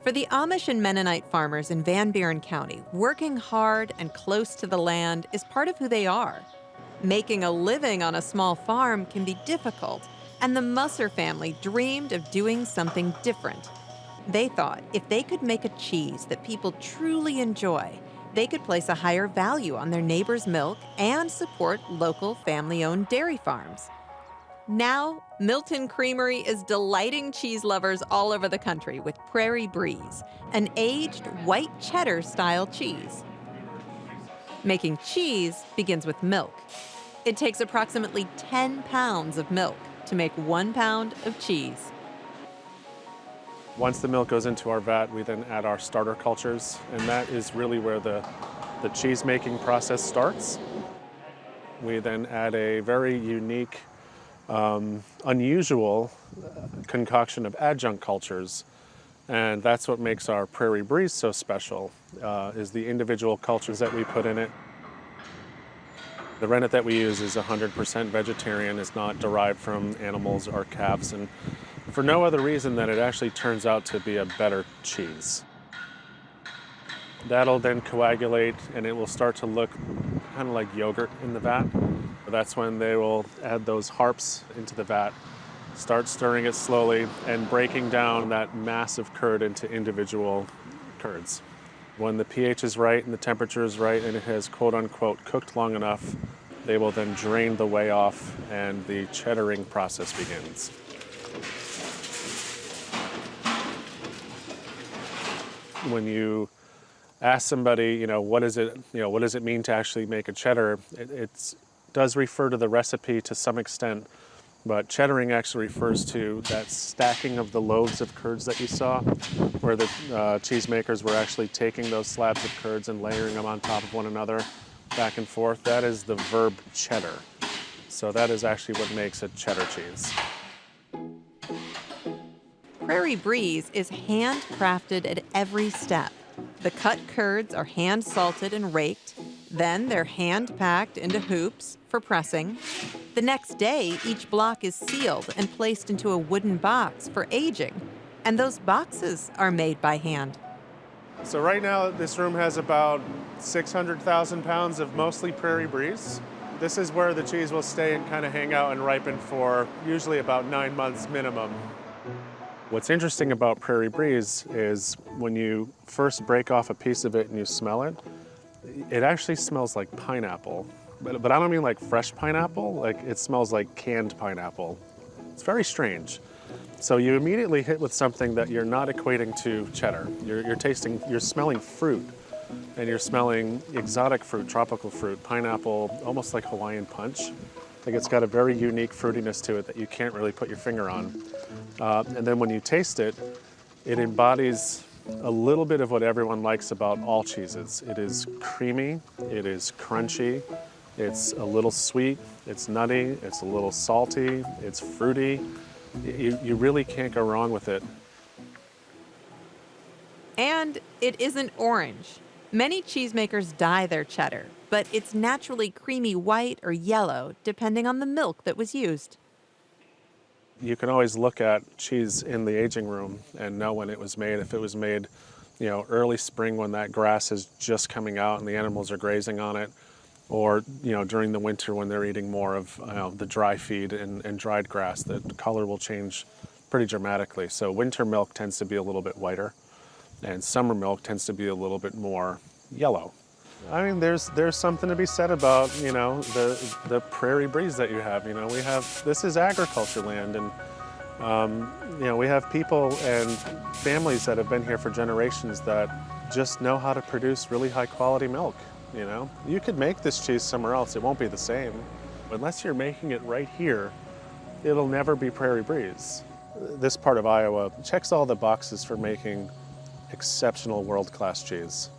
For the Amish and Mennonite farmers in Van Buren County, working hard and close to the land is part of who they are. Making a living on a small farm can be difficult, and the Musser family dreamed of doing something different. They thought if they could make a cheese that people truly enjoy, they could place a higher value on their neighbor's milk and support local family-owned dairy farms. Now, Milton Creamery is delighting cheese lovers all over the country with Prairie Breeze, an aged white cheddar-style cheese. Making cheese begins with milk. It takes approximately 10 pounds of milk to make 1 pound of cheese. Once the milk goes into our vat, we then add our starter cultures, and that is really where the cheese making process starts. We then add a very unique, unusual concoction of adjunct cultures, and that's what makes our Prairie Breeze so special, is the individual cultures that we put in it. The rennet that we use is 100% vegetarian. It's not derived from animals or calves, and for no other reason than it actually turns out to be a better cheese. That'll then coagulate and it will start to look kind of like yogurt in the vat. That's when they will add those harps into the vat, start stirring it slowly and breaking down that massive curd into individual curds. When the pH is right and the temperature is right and it has quote unquote cooked long enough, they will then drain the whey off and the cheddaring process begins. When you ask somebody, what does it mean to actually make a cheddar? It does refer to the recipe to some extent, but cheddaring actually refers to that stacking of the loaves of curds that you saw, where the cheesemakers were actually taking those slabs of curds and layering them on top of one another, back and forth. That is the verb cheddar. So that is actually what makes a cheddar cheese. Prairie Breeze is handcrafted at every step. The cut curds are hand-salted and raked. Then they're hand-packed into hoops for pressing. The next day, each block is sealed and placed into a wooden box for aging. And those boxes are made by hand. So right now, this room has about 600,000 pounds of mostly Prairie Breeze. This is where the cheese will stay and kind of hang out and ripen for usually about 9 months minimum. What's interesting about Prairie Breeze is when you first break off a piece of it and you smell it, it actually smells like pineapple. But I don't mean like fresh pineapple, like it smells like canned pineapple. It's very strange. So you immediately hit with something that you're not equating to cheddar. You're smelling fruit, and you're smelling exotic fruit, tropical fruit, pineapple, almost like Hawaiian punch. Like it's got a very unique fruitiness to it that you can't really put your finger on. And then when you taste it, it embodies a little bit of what everyone likes about all cheeses. It is creamy, it is crunchy, it's a little sweet, it's nutty, it's a little salty, it's fruity. You really can't go wrong with it. And it isn't orange. Many cheesemakers dye their cheddar, but it's naturally creamy white or yellow, depending on the milk that was used. You can always look at cheese in the aging room and know when it was made. If it was made, early spring when that grass is just coming out and the animals are grazing on it, or during the winter when they're eating more of the dry feed and dried grass, the color will change pretty dramatically. So winter milk tends to be a little bit whiter, and summer milk tends to be a little bit more yellow. I mean, there's something to be said about the Prairie Breeze that you have. This is agriculture land, and we have people and families that have been here for generations that just know how to produce really high quality milk. You could make this cheese somewhere else, it won't be the same. Unless you're making it right here, it'll never be Prairie Breeze. This part of Iowa checks all the boxes for making exceptional world-class cheese.